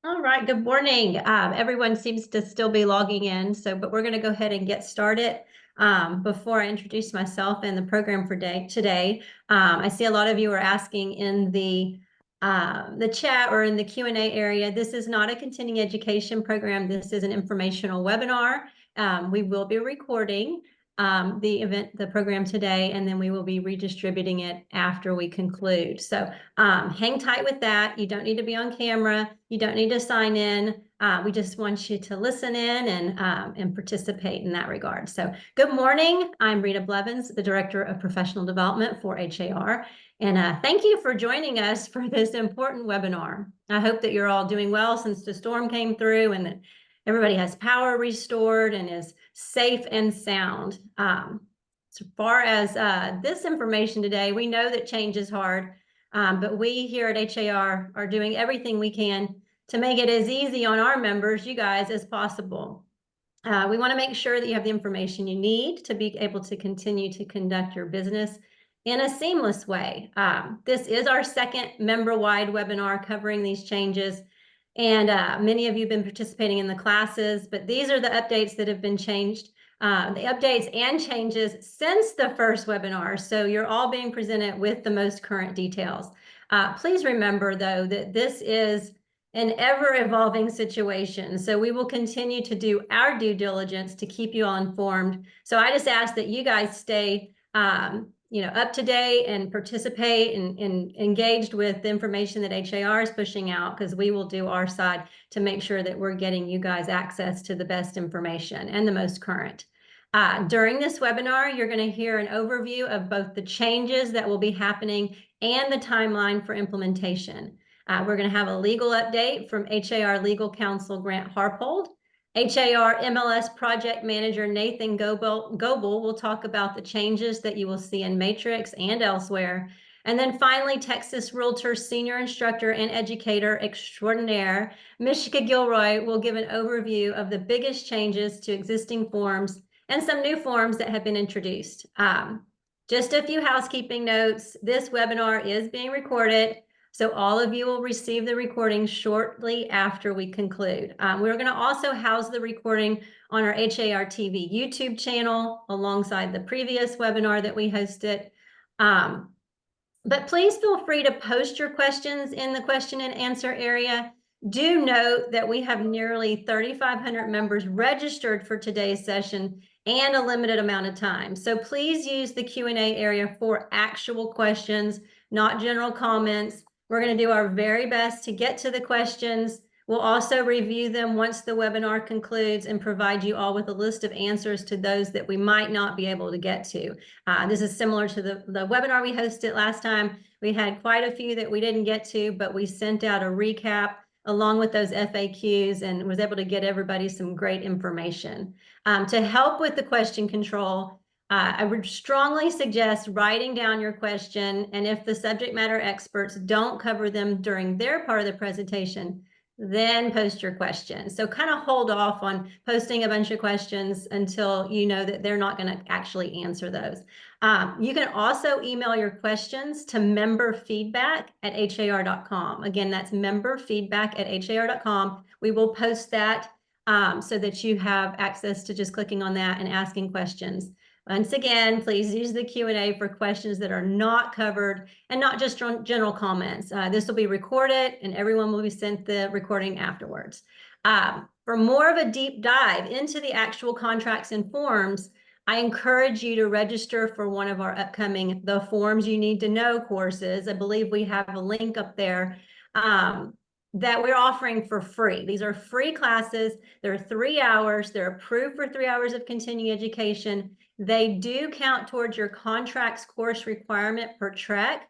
All right, good morning. Everyone seems to still be logging in, but we're going to go ahead and get started. Before I introduce myself and the program for today, I see a lot of you are asking in the chat or in the Q&A area. This is not a continuing education program. This is an informational webinar. We will be recording the program today, and then we will be redistributing it after we conclude. So hang tight with that. You don't need to be on camera. You don't need to sign in. We just want you to listen in and participate in that regard. So good morning. I'm Rita Blevins, the Director of Professional Development for HAR. And thank you for joining us for this important webinar. I hope that you're all doing well since the storm came through and that everybody has power restored and is safe and sound. As far as this information today, we know that change is hard, but we here at HAR are doing everything we can to make it as easy on our members, you guys, as possible. We want to make sure that you have the information you need to be able to continue to conduct your business in a seamless way. This is our second member-wide webinar covering these changes. And many of you have been participating in the classes, but these are the updates that have been changed, the updates and changes since the first webinar. So you're all being presented with the most current details. Please remember, though, that this is an ever-evolving situation. So we will continue to do our due diligence to keep you all informed. So I just ask that you guys stay up to date and participate and engaged with the information that HAR is pushing out, because we will do our side to make sure that we're getting you guys access to the best information and the most current. During this webinar, you're going to hear an overview of both the changes that will be happening and the timeline for implementation. We're going to have a legal update from HAR Legal Counsel Grant Harpold. HAR MLS Project Manager Nathan Goebel will talk about the changes that you will see in Matrix and elsewhere. And then finally, Texas Realtor Senior Instructor and Educator Extraordinaire, Mishka Gilroy, will give an overview of the biggest changes to existing forms and some new forms that have been introduced. Just a few housekeeping notes. This webinar is being recorded, so all of you will receive the recording shortly after we conclude. We're going to also house the recording on our HAR TV YouTube channel alongside the previous webinar that we hosted. But please feel free to post your questions in the question and answer area. Do note that we have nearly 3,500 members registered for today's session and a limited amount of time. So please use the Q&A area for actual questions, not general comments. We're going to do our very best to get to the questions. We'll also review them once the webinar concludes and provide you all with a list of answers to those that we might not be able to get to. This is similar to the webinar we hosted last time. We had quite a few that we didn't get to, but we sent out a recap along with those FAQs and was able to get everybody some great information. To help with the question control, I would strongly suggest writing down your question, and if the subject matter experts don't cover them during their part of the presentation, then post your question. So kind of hold off on posting a bunch of questions until you know that they're not going to actually answer those. You can also email your questions to memberfeedback@har.com. Again, that's memberfeedback@har.com. We will post that so that you have access to just clicking on that and asking questions. Once again, please use the Q&A for questions that are not covered and not just general comments. This will be recorded and everyone will be sent the recording afterwards. For more of a deep dive into the actual contracts and forms, I encourage you to register for one of our upcoming The Forms You Need to Know courses. I believe we have a link up there that we're offering for free. These are free classes. They're 3 hours. They're approved for 3 hours of continuing education. They do count towards your contracts course requirement per track.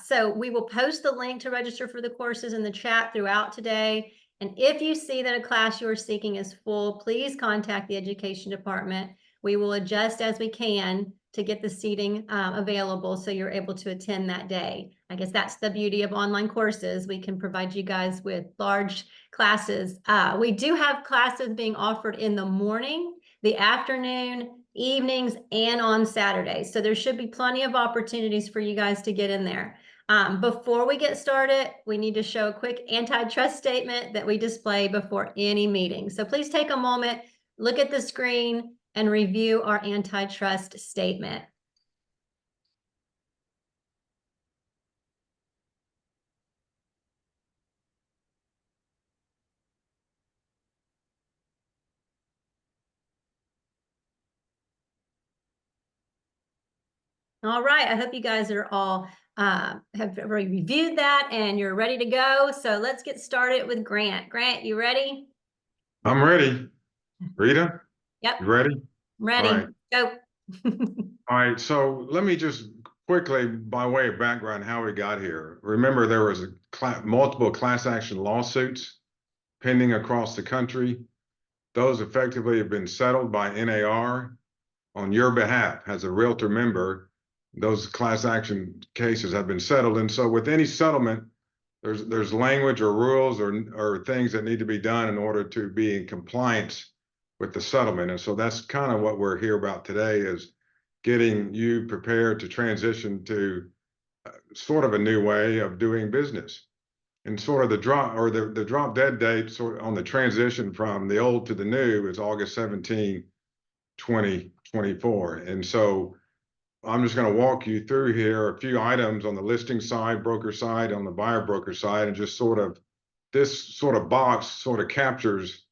So we will post the link to register for the courses in the chat throughout today. And if you see that a class you are seeking is full, please contact the education department. We will adjust as we can to get the seating available so you're able to attend that day. I guess that's the beauty of online courses. We can provide you guys with large classes. We do have classes being offered in the morning, the afternoon, evenings, and on Saturdays. So there should be plenty of opportunities for you guys to get in there. Before we get started, we need to show a quick antitrust statement that we display before any meeting. So please take a moment, look at the screen, and review our antitrust statement. All right, I hope you guys are all have already reviewed that and you're ready to go. So let's get started with Grant. Grant, you ready? I'm ready. Rita? Yep. You ready? Ready. All right. Go. All right. So let me just quickly, by way of background, how we got here. Remember, there was multiple class action lawsuits pending across the country. Those effectively have been settled by NAR on your behalf as a realtor member. Those class action cases have been settled. And so with any settlement, there's language or rules or things that need to be done in order to be in compliance with the settlement. And so that's kind of what we're here about today, is getting you prepared to transition to sort of a new way of doing business. And sort of the drop dead date sort of on the transition from the old to the new is August 17, 2024. And so I'm just going to walk you through here a few items on the listing side, broker side, on the buyer broker side, and just sort of this sort of box sort of captures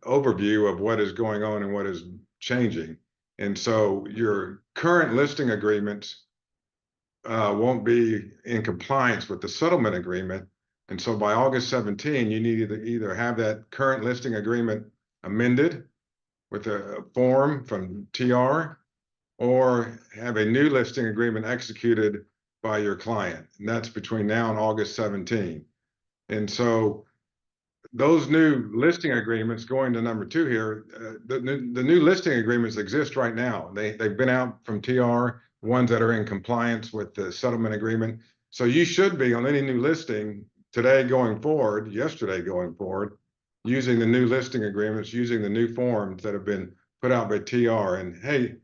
overview of what is going on and what is changing. And so your current listing agreements won't be in compliance with the settlement agreement. And so by August 17, you need to either have that current listing agreement amended with a form from TR, or have a new listing agreement executed by your client. And that's between now and August 17. And so those new listing agreements, going to number 2 here, the new listing agreements exist right now. They've been out from TR, ones that are in compliance with the settlement agreement. So you should be on any new listing today going forward, yesterday going forward, using the new listing agreements, using the new forms that have been put out by TR. And hey,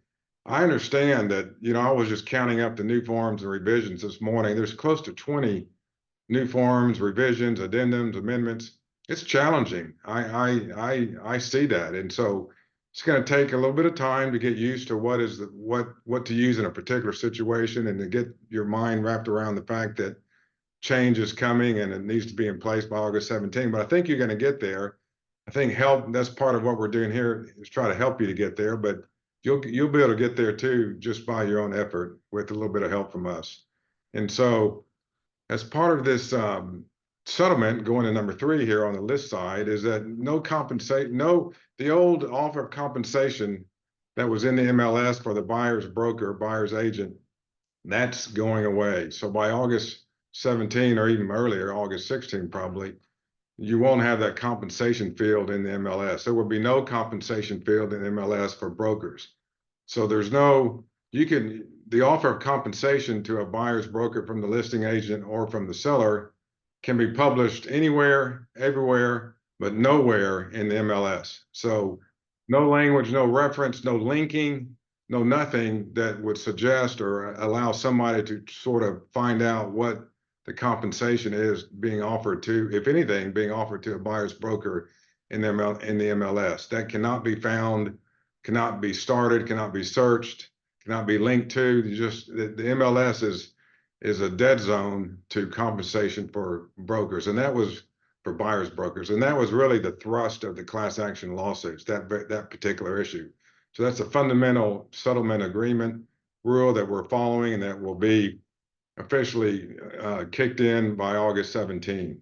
I understand that, I was just counting up the new forms and revisions this morning. There's close to 20 new forms, revisions, addendums, amendments. It's challenging. I see that. And so it's going to take a little bit of time to get used to what to use in a particular situation, and to get your mind wrapped around the fact that change is coming and it needs to be in place by August 17. But I think you're going to get there. I think that's part of what we're doing here, is try to help you to get there, but you'll be able to get there too, just by your own effort with a little bit of help from us. And so as part of this settlement, going to number 3 here on the list side, is that the old offer of compensation that was in the MLS for the buyer's broker, buyer's agent, that's going away. So by August 17, or even earlier, August 16 probably, you won't have that compensation field in the MLS. There will be no compensation field in MLS for brokers. So the offer of compensation to a buyer's broker from the listing agent or from the seller can be published anywhere, everywhere, but nowhere in the MLS. So no language, no reference, no linking, no nothing that would suggest or allow somebody to sort of find out what the compensation is being offered to, if anything, being offered to a buyer's broker in the MLS. That cannot be found, cannot be started, cannot be searched, cannot be linked to. The MLS is a dead zone to compensation for brokers, and that was for buyers brokers, and that was really the thrust of the class action lawsuits, that particular issue. So that's a fundamental settlement agreement rule that we're following, and that will be officially kicked in by August 17.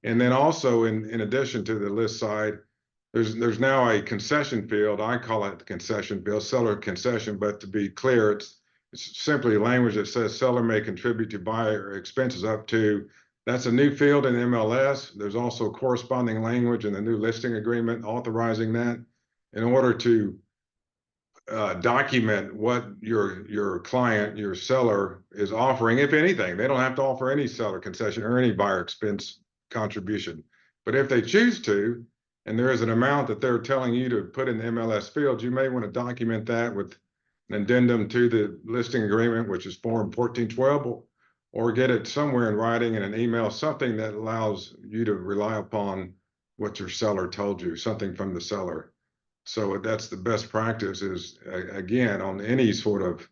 And then also, in addition to the list side, there's now a concession field. I call it the concession field, seller concession, but to be clear, it's simply language that says seller may contribute to buyer expenses up to. That's a new field in MLS. There's also corresponding language in the new listing agreement authorizing that, in order to document what your client, your seller, is offering. If anything, they don't have to offer any seller concession or any buyer expense contribution. But if they choose to, and there is an amount that they're telling you to put in the MLS field, you may want to document that with an addendum to the listing agreement, which is Form 1412, or get it somewhere in writing in an email, something that allows you to rely upon what your seller told you, something from the seller. So that's the best practice is, again, on any sort of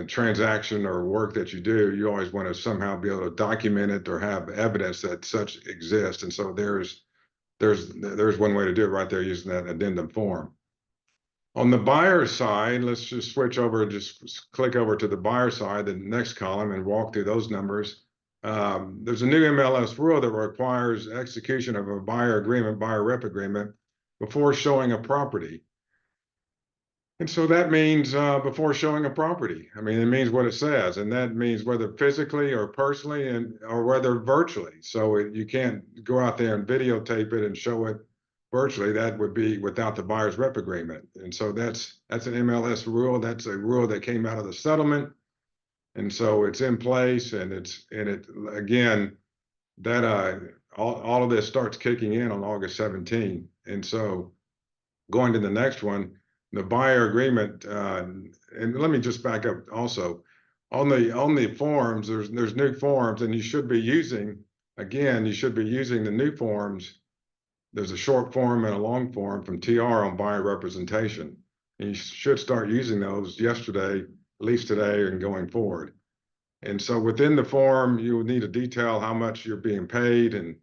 transaction or work that you do, you always want to somehow be able to document it or have evidence that such exists. And so there's one way to do it right there using that addendum form. On the buyer side, let's just switch over, just click over to the buyer side, the next column, and walk through those numbers. There's a new MLS rule that requires execution of a buyer agreement, buyer rep agreement, before showing a property. And so that means before showing a property. I mean, it means what it says, and that means whether physically or personally, or whether virtually. So you can't go out there and videotape it and show it virtually. That would be without the buyer's rep agreement. And so that's an MLS rule. That's a rule that came out of the settlement, and so it's in place. And it again, that all of this starts kicking in on August 17th. And so going to the next one, the buyer agreement, and let me just back up also. On the forms, there's new forms, and you should be using, again, you should be using the new forms. There's a short form and a long form from TR on buyer representation. And you should start using those yesterday, at least today, and going forward. And so within the form, you will need to detail how much you're being paid, and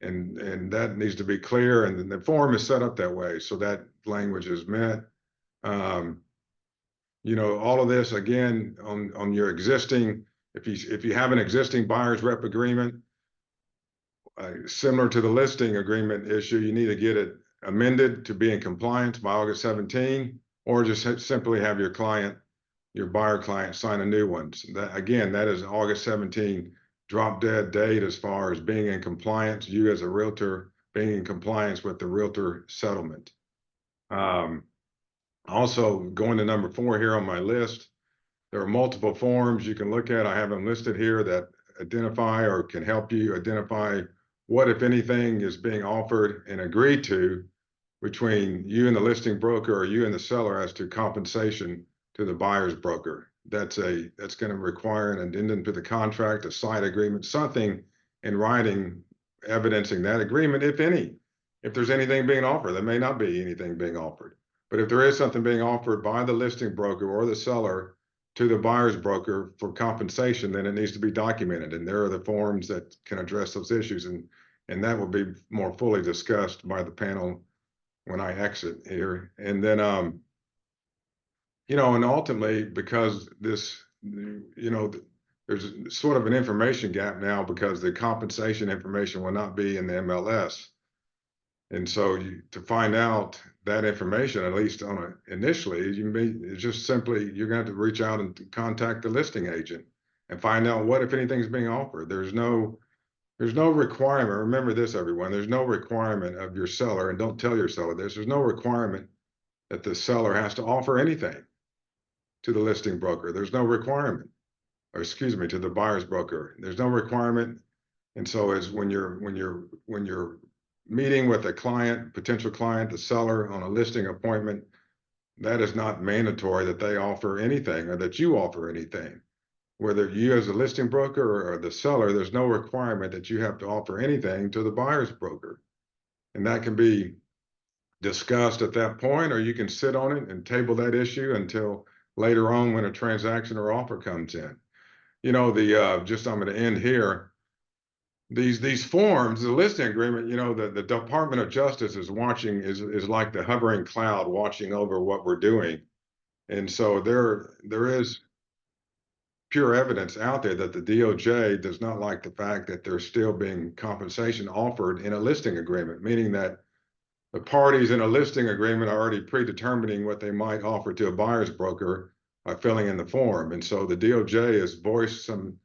that needs to be clear. And the form is set up that way, so that language is met. You know, all of this again on your existing, if you have an existing buyer's rep agreement, similar to the listing agreement issue, you need to get it amended to be in compliance by August 17, or just simply have your client, your buyer client, sign a new one. So that, again, that is August 17, drop dead date as far as being in compliance, you as a realtor being in compliance with the realtor settlement. Also, going to number 4 here on my list, there are multiple forms you can look at. I have them listed here that identify or can help you identify what, if anything, is being offered and agreed to between you and the listing broker, or you and the seller, as to compensation to the buyer's broker. That's going to require an addendum to the contract, a side agreement, something in writing evidencing that agreement, if any. If there's anything being offered, there may not be anything being offered. But if there is something being offered by the listing broker or the seller to the buyer's broker for compensation, then it needs to be documented. And there are the forms that can address those issues. And that will be more fully discussed by the panel when I exit here. And then, you know, and ultimately, because this, you know, there's sort of an information gap now because the compensation information will not be in the MLS. And so to find out that information, at least initially, it's just simply, you're going to have to reach out and contact the listing agent and find out what, if anything, is being offered. There's no requirement. Remember this, everyone. There's no requirement of your seller, and don't tell your seller this. There's no requirement that the seller has to offer anything to the listing broker. There's no requirement, or excuse me, to the buyer's broker. There's no requirement. And so as when you're meeting with a client, potential client, the seller on a listing appointment, that is not mandatory that they offer anything or that you offer anything. Whether you as a listing broker or the seller, there's no requirement that you have to offer anything to the buyer's broker. And that can be discussed at that point, or you can sit on it and table that issue until later on when a transaction or offer comes in. You know, just I'm going to end here. These forms, the listing agreement, you know, the Department of Justice is watching, is like the hovering cloud watching over what we're doing. And so there is pure evidence out there that the DOJ does not like the fact that there's still being compensation offered in a listing agreement, meaning that the parties in a listing agreement are already predetermining what they might offer to a buyer's broker by filling in the form. And so the DOJ has voiced some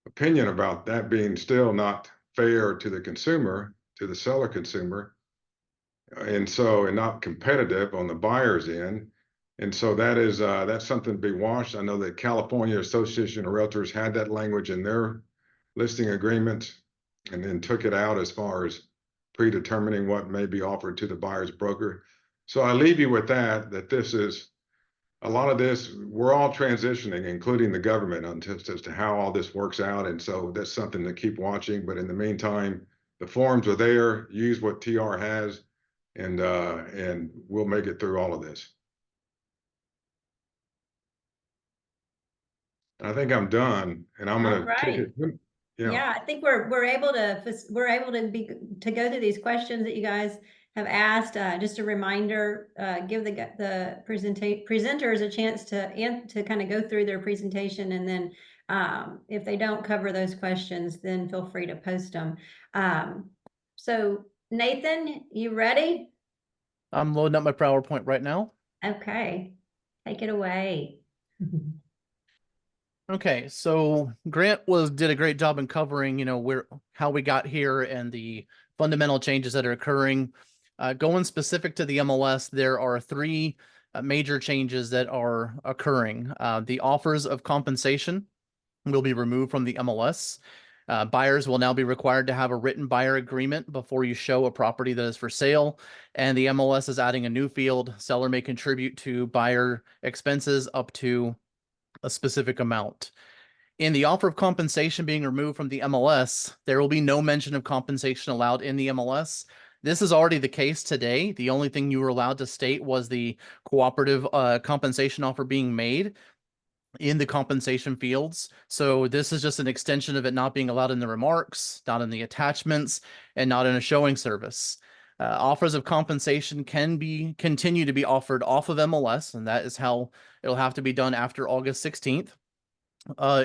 opinion about that being still not fair to the consumer, to the seller consumer, and not competitive on the buyer's end. And so that's something to be watched. I know that California Association of Realtors had that language in their listing agreement and then took it out as far as predetermining what may be offered to the buyer's broker. So I leave you with that this is a lot of this, we're all transitioning, including the government, as to how all this works out. And so that's something to keep watching. But in the meantime, the forms are there. Use what TR has, and we'll make it through all of this. And I think I'm done, and I'm All going to kick right. it. Yeah. Yeah, I think we're able to go through these questions that you guys have asked. Just a reminder, give the presenters a chance to kind of go through their presentation, and then if they don't cover those questions, then feel free to post them. So Nathan, you ready? I'm loading up my PowerPoint right now. Okay, take it away. Okay, so Grant did a great job in covering, how we got here and the fundamental changes that are occurring. Going specific to the MLS, there are three major changes that are occurring. The offers of compensation will be removed from the MLS. Buyers will now be required to have a written buyer agreement before you show a property that is for sale. And the MLS is adding a new field. Seller may contribute to buyer expenses up to a specific amount. In the offer of compensation being removed from the MLS, there will be no mention of compensation allowed in the MLS. This is already the case today. The only thing you were allowed to state was the cooperative compensation offer being made in the compensation fields. So this is just an extension of it not being allowed in the remarks, not in the attachments, and not in a showing service. Offers of compensation can continue to be offered off of MLS, and that is how it'll have to be done after August 16th.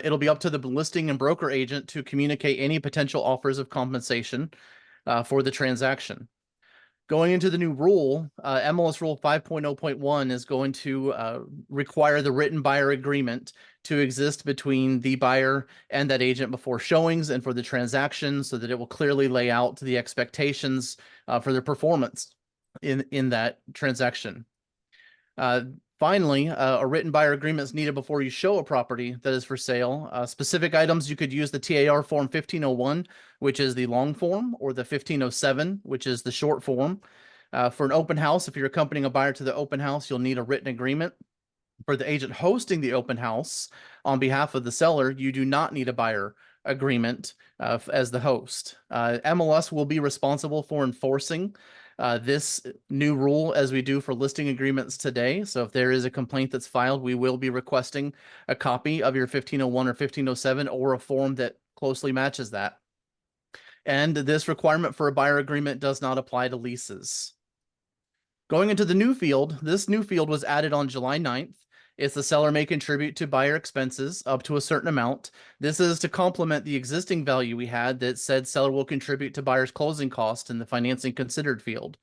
It'll be up to the listing and broker agent to communicate any potential offers of compensation for the transaction. Going into the new rule, MLS Rule 5.0.1 is going to require the written buyer agreement to exist between the buyer and that agent before showings and for the transaction, so that it will clearly lay out the expectations for their performance in that transaction. Finally, a written buyer agreement is needed before you show a property that is for sale. Specific items, you could use the TAR form 1501, which is the long form, or the 1507, which is the short form. For an open house, if you're accompanying a buyer to the open house, you'll need a written agreement. For the agent hosting the open house on behalf of the seller, you do not need a buyer agreement as the host. MLS will be responsible for enforcing this new rule as we do for listing agreements today. So if there is a complaint that's filed, we will be requesting a copy of your 1501 or 1507 or a form that closely matches that. And this requirement for a buyer agreement does not apply to leases. Going into the new field, this new field was added on July 9th. It's the seller may contribute to buyer expenses up to a certain amount. This is to complement the existing value we had that said seller will contribute to buyer's closing cost in the financing considered field.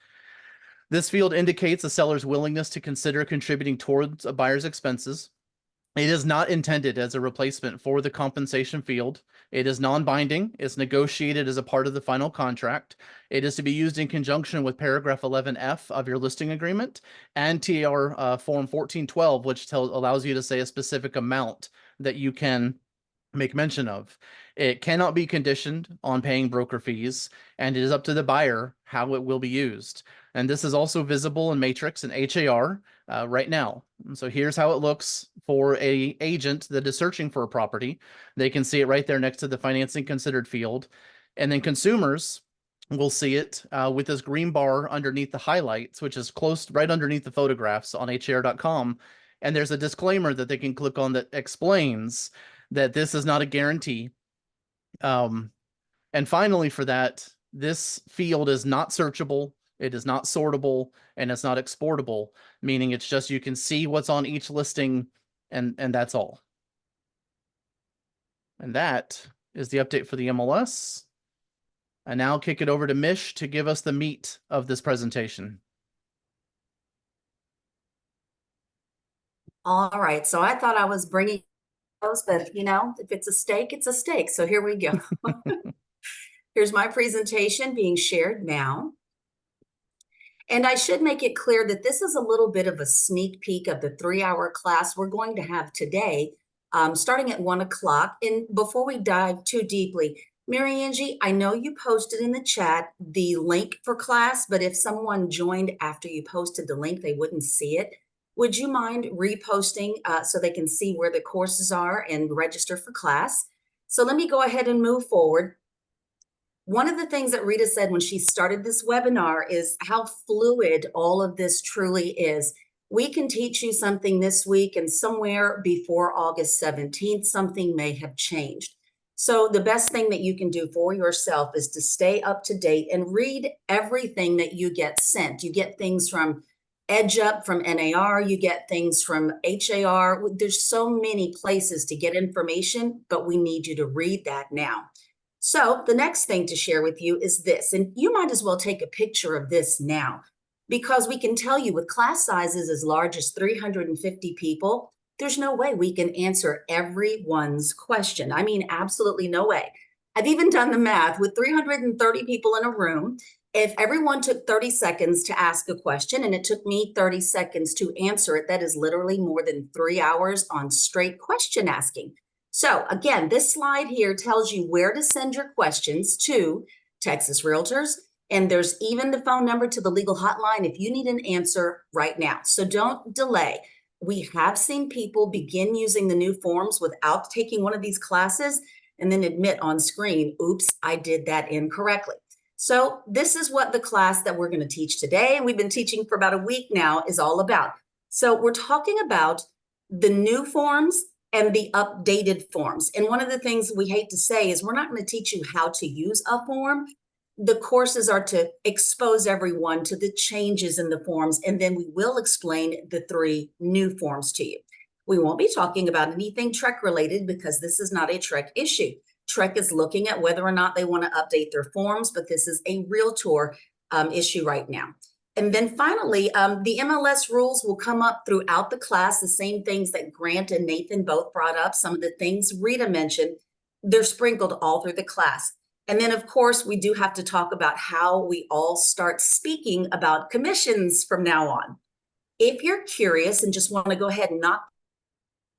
This field indicates the seller's willingness to consider contributing towards a buyer's expenses. It is not intended as a replacement for the compensation field. It is non-binding. It's negotiated as a part of the final contract. It is to be used in conjunction with paragraph 11F of your listing agreement and TAR form 1412, which allows you to say a specific amount that you can make mention of. It cannot be conditioned on paying broker fees, and it is up to the buyer how it will be used. And this is also visible in Matrix and HAR right now. And so here's how it looks for an agent that is searching for a property. They can see it right there next to the financing considered field. And then consumers will see it with this green bar underneath the highlights, which is close right underneath the photographs on har.com. And there's a disclaimer that they can click on that explains that this is not a guarantee. And finally, for that, this field is not searchable, it is not sortable, and it's not exportable, meaning it's just you can see what's on each listing, and that's all. And that is the update for the MLS. I now kick it over to Mish to give us the meat of this presentation. All right, so I thought I was bringing those, but if it's a steak, it's a steak. So here we go. Here's my presentation being shared now. And I should make it clear that this is a little bit of a sneak peek of the 3-hour class we're going to have today, starting at 1 o'clock. And before we dive too deeply, Mary Angie, I know you posted in the chat the link for class, but if someone joined after you posted the link, they wouldn't see it. Would you mind reposting so they can see where the courses are and register for class? So let me go ahead and move forward. One of the things that Rita said when she started this webinar is how fluid all of this truly is. We can teach you something this week, and somewhere before August 17th, something may have changed. So the best thing that you can do for yourself is to stay up to date and read everything that you get sent. You get things from EdgeUp, from NAR, you get things from HAR. There's so many places to get information, but we need you to read that now. So the next thing to share with you is this, and you might as well take a picture of this now, because we can tell you with class sizes as large as 350 people, there's no way we can answer everyone's question. I mean, absolutely no way. I've even done the math with 330 people in a room. If everyone took 30 seconds to ask a question and it took me 30 seconds to answer it, that is literally more than 3 hours on straight question asking. So again, this slide here tells you where to send your questions to Texas Realtors, and there's even the phone number to the legal hotline if you need an answer right now. So don't delay. We have seen people begin using the new forms without taking one of these classes and then admit on screen, oops, I did that incorrectly. So this is what the class that we're going to teach today, and we've been teaching for about a week now, is all about. So we're talking about the new forms and the updated forms. And one of the things we hate to say is we're not going to teach you how to use a form. The courses are to expose everyone to the changes in the forms, and then we will explain the 3 new forms to you. We won't be talking about anything TREC related because this is not a TREC issue. TREC is looking at whether or not they want to update their forms, but this is a Realtor issue right now. And then finally, the MLS rules will come up throughout the class, the same things that Grant and Nathan both brought up, some of the things Rita mentioned, they're sprinkled all through the class. And then, of course, we do have to talk about how we all start speaking about commissions from now on. If you're curious and just want to go ahead and knock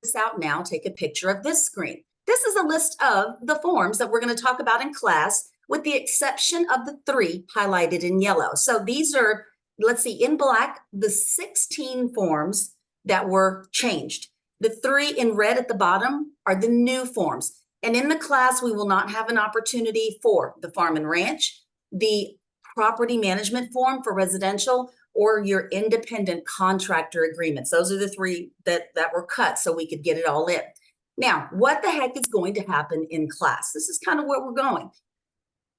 this out now, take a picture of this screen. This is a list of the forms that we're going to talk about in class, with the exception of the 3 highlighted in yellow. So these are, let's see, in black, the 16 forms that were changed. The 3 in red at the bottom are the new forms. And in the class, we will not have an opportunity for the farm and ranch, the property management form for residential, or your independent contractor agreements. Those are the 3 that were cut so we could get it all in. Now, what the heck is going to happen in class? This is kind of where we're going.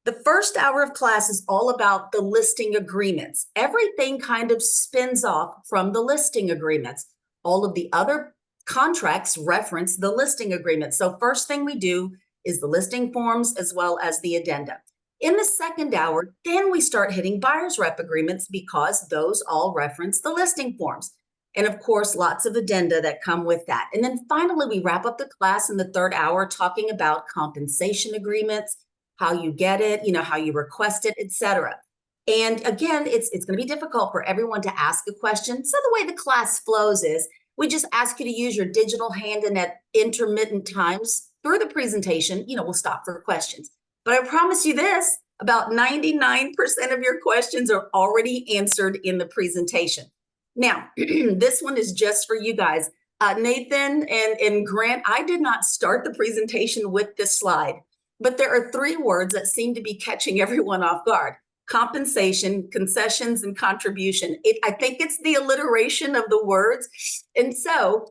The first hour of class is all about the listing agreements. Everything kind of spins off from the listing agreements. All of the other contracts reference the listing agreement. So first thing we do is the listing forms as well as the addenda. In the second hour, then we start hitting buyer's rep agreements because those all reference the listing forms. And of course, lots of addenda that come with that. And then finally, we wrap up the class in the third hour talking about compensation agreements, how you get it, how you request it, etc. And again, it's going to be difficult for everyone to ask a question. So the way the class flows is we just ask you to use your digital hand, and at intermittent times through the presentation, we'll stop for questions. But I promise you this, about 99% of your questions are already answered in the presentation. Now, this one is just for you guys. Nathan and Grant, I did not start the presentation with this slide, but there are 3 words that seem to be catching everyone off guard: compensation, concessions, and contribution. I think it's the alliteration of the words. And so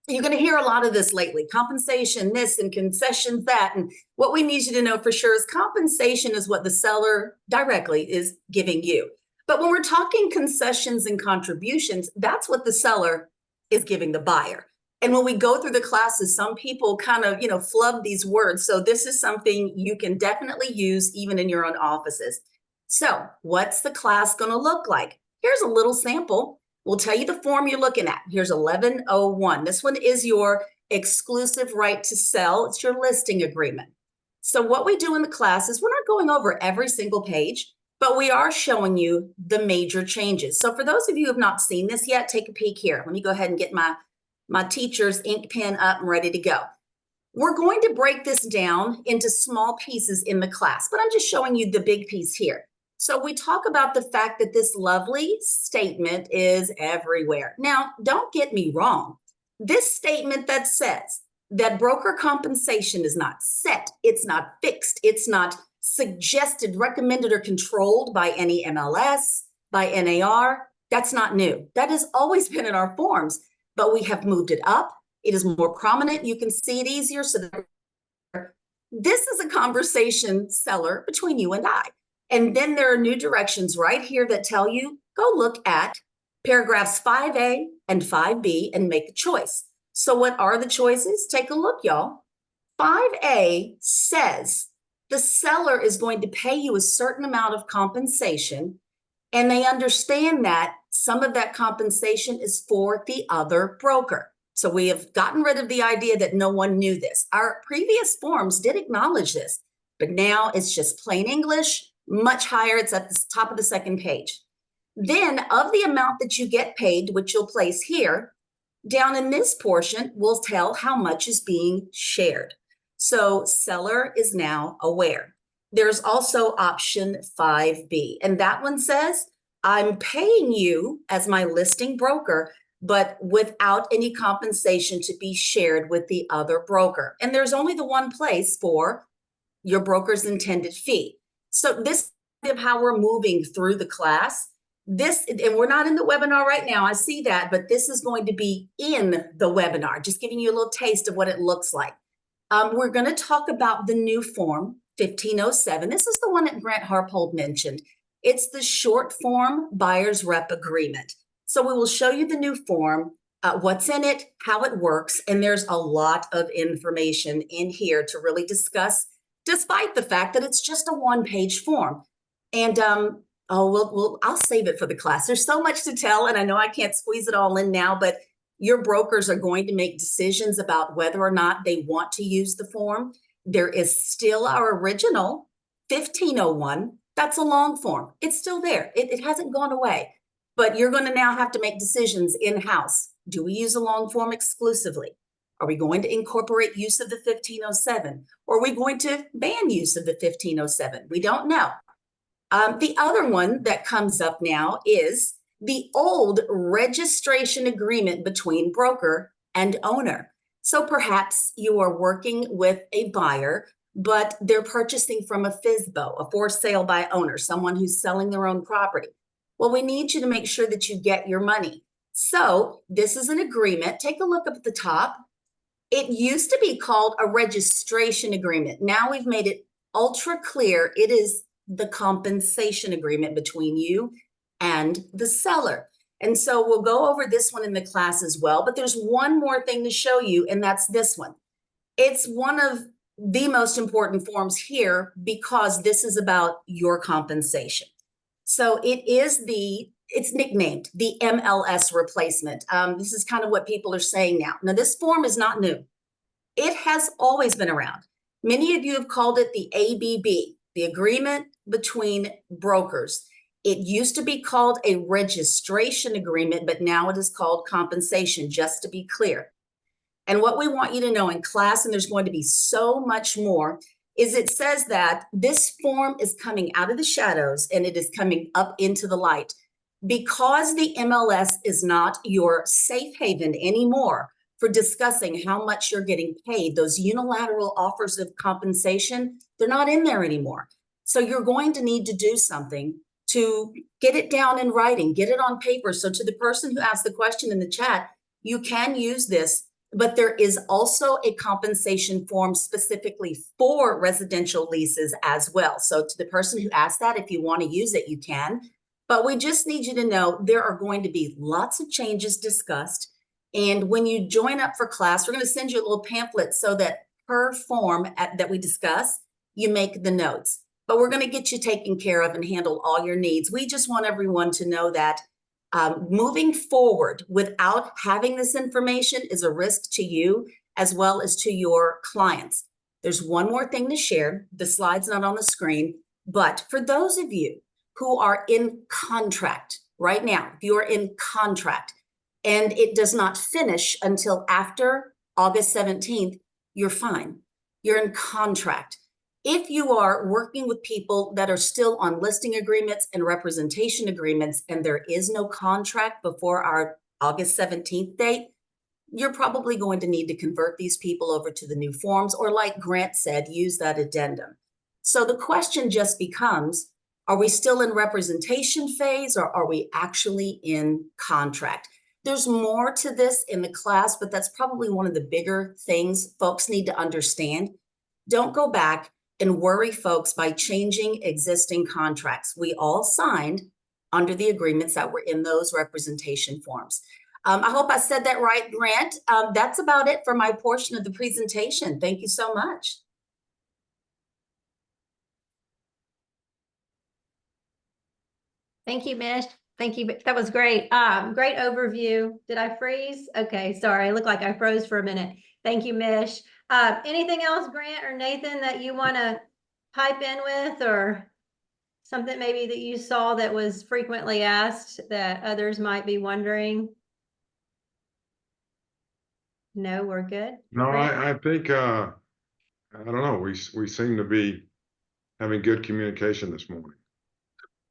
you're going to hear a lot of this lately: compensation, this, and concessions, that. And what we need you to know for sure is compensation is what the seller directly is giving you. But when we're talking concessions and contributions, that's what the seller is giving the buyer. And when we go through the classes, some people kind of, flub these words. So this is something you can definitely use even in your own offices. So what's the class going to look like? Here's a little sample. We'll tell you the form you're looking at. Here's 1101. This one is your exclusive right to sell. It's your listing agreement. So what we do in the class is we're not going over every single page, but we are showing you the major changes. So for those of you who have not seen this yet, take a peek here. Let me go ahead and get my teacher's ink pen up and ready to go. We're going to break this down into small pieces in the class, but I'm just showing you the big piece here. So we talk about the fact that this lovely statement is everywhere. Now, don't get me wrong. This statement that says that broker compensation is not set, it's not fixed, it's not suggested, recommended, or controlled by any MLS, by NAR, that's not new. That has always been in our forms, but we have moved it up. It is more prominent. You can see it easier. So this is a conversation seller between you and I. And then there are new directions right here that tell you, go look at paragraphs 5A and 5B and make a choice. So what are the choices? Take a look, y'all. 5A says the seller is going to pay you a certain amount of compensation, and they understand that some of that compensation is for the other broker. So we have gotten rid of the idea that no one knew this. Our previous forms did acknowledge this, but now it's just plain English, much higher. It's at the top of the second page. Then of the amount that you get paid, which you'll place here, down in this portion, we'll tell how much is being shared. So seller is now aware. There's also option 5B, and that one says, I'm paying you as my listing broker, but without any compensation to be shared with the other broker. And there's only the one place for your broker's intended fee. So this is how we're moving through the class. This, and we're not in the webinar right now, I see that, but this is going to be in the webinar, just giving you a little taste of what it looks like. We're going to talk about the new form, 1507. This is the one that Grant Harpold mentioned. It's the short form buyer's rep agreement. So we will show you the new form, what's in it, how it works, and there's a lot of information in here to really discuss, despite the fact that it's just a one-page form. And I'll save it for the class. There's so much to tell, and I know I can't squeeze it all in now, but your brokers are going to make decisions about whether or not they want to use the form. There is still our original 1501. That's a long form. It's still there. It hasn't gone away. But you're going to now have to make decisions in-house. Do we use a long form exclusively? Are we going to incorporate use of the 1507? Or are we going to ban use of the 1507? We don't know. The other one that comes up now is the old registration agreement between broker and owner. So perhaps you are working with a buyer, but they're purchasing from a FSBO, a for sale by owner, someone who's selling their own property. Well, we need you to make sure that you get your money. So this is an agreement. Take a look up at the top. It used to be called a registration agreement. Now we've made it ultra clear. It is the compensation agreement between you and the seller. And so we'll go over this one in the class as well, but there's one more thing to show you, and that's this one. It's one of the most important forms here because this is about your compensation. So it's nicknamed the MLS replacement. This is kind of what people are saying now. Now, this form is not new. It has always been around. Many of you have called it the ABB, the agreement between brokers. It used to be called a registration agreement, but now it is called compensation, just to be clear. And what we want you to know in class, and there's going to be so much more, is it says that this form is coming out of the shadows and it is coming up into the light. Because the MLS is not your safe haven anymore for discussing how much you're getting paid, those unilateral offers of compensation, they're not in there anymore. So you're going to need to do something to get it down in writing, get it on paper. So to the person who asked the question in the chat, you can use this, but there is also a compensation form specifically for residential leases as well. So to the person who asked that, if you want to use it, you can. But we just need you to know there are going to be lots of changes discussed. And when you join up for class, we're going to send you a little pamphlet so that per form that we discuss, you make the notes. But we're going to get you taken care of and handle all your needs. We just want everyone to know that moving forward without having this information is a risk to you as well as to your clients. There's one more thing to share. The slide's not on the screen, but for those of you who are in contract right now, if you are in contract and it does not finish until after August 17th, you're fine. You're in contract. If you are working with people that are still on listing agreements and representation agreements, and there is no contract before our August 17th date, you're probably going to need to convert these people over to the new forms, or like Grant said, use that addendum. So the question just becomes, are we still in representation phase, or are we actually in contract? There's more to this in the class, but that's probably one of the bigger things folks need to understand. Don't go back and worry folks by changing existing contracts. We all signed under the agreements that were in those representation forms. I hope I said that right, Grant. That's about it for my portion of the presentation. Thank you so much. Thank you, Mish. Thank you. That was great. Great overview. Did I freeze? Okay, sorry. It looked like I froze for a minute. Thank you, Mish. Anything else, Grant or Nathan, that you want to pipe in with, or something maybe that you saw that was frequently asked that others might be wondering? No, we're good. No, Grant? I think, I don't know, we seem to be having good communication this morning.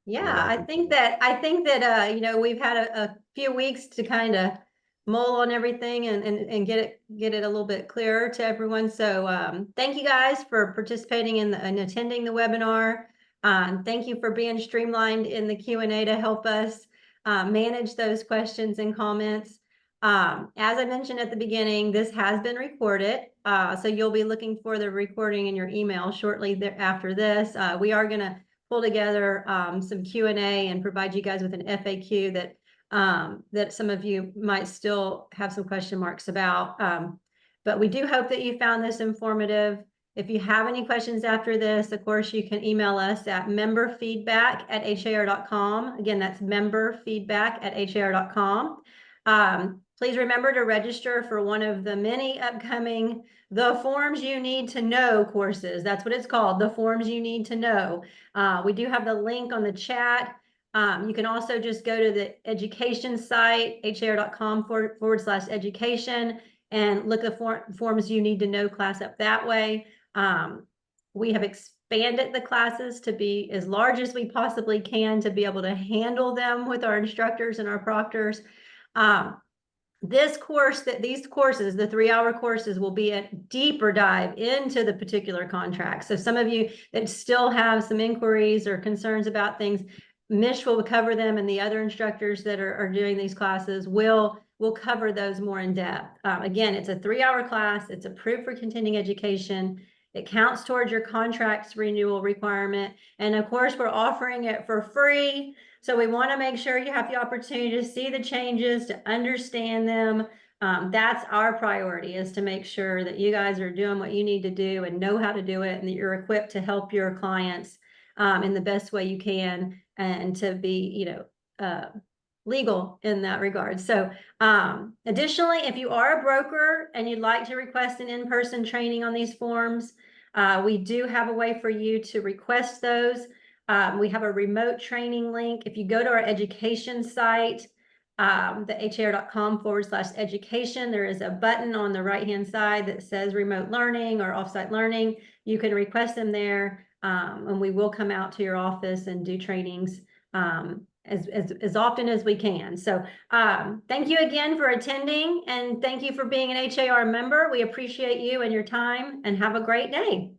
Yeah, I think that you know, we've had a few weeks to kind of mull on everything and get it a little bit clearer to everyone. So thank you guys for participating in and attending the webinar. Thank you for being streamlined in the Q&A to help us manage those questions and comments. As I mentioned at the beginning, this has been recorded, so you'll be looking for the recording in your email shortly after this. We are going to pull together some Q&A and provide you guys with an FAQ that some of you might still have some question marks about. But we do hope that you found this informative. If you have any questions after this, of course, you can email us at memberfeedback@har.com. Again, that's memberfeedback@har.com. Please remember to register for one of the many upcoming The Forms You Need to Know courses. That's what it's called, The Forms You Need to Know. We do have the link on the chat. You can also just go to the education site, har.com/education, and look at the Forms You Need to Know class up that way. We have expanded the classes to be as large as we possibly can to be able to handle them with our instructors and our proctors. These courses, the 3-hour courses, will be a deeper dive into the particular contract. So some of you that still have some inquiries or concerns about things, Mish will cover them, and the other instructors that are doing these classes will cover those more in depth. Again, it's a 3-hour class. It's approved for continuing education. It counts towards your contract's renewal requirement. And of course, we're offering it for free. So we want to make sure you have the opportunity to see the changes, to understand them. That's our priority, is to make sure that you guys are doing what you need to do and know how to do it, and that you're equipped to help your clients in the best way you can, and to be, you know, legal in that regard. So additionally, if you are a broker and you'd like to request an in-person training on these forms, we do have a way for you to request those. We have a remote training link. If you go to our education site, the har.com/education, there is a button on the right-hand side that says remote learning or offsite learning. You can request them there, and we will come out to your office and do trainings as often as we can. So thank you again for attending, and thank you for being an HAR member. We appreciate you and your time, and have a great day.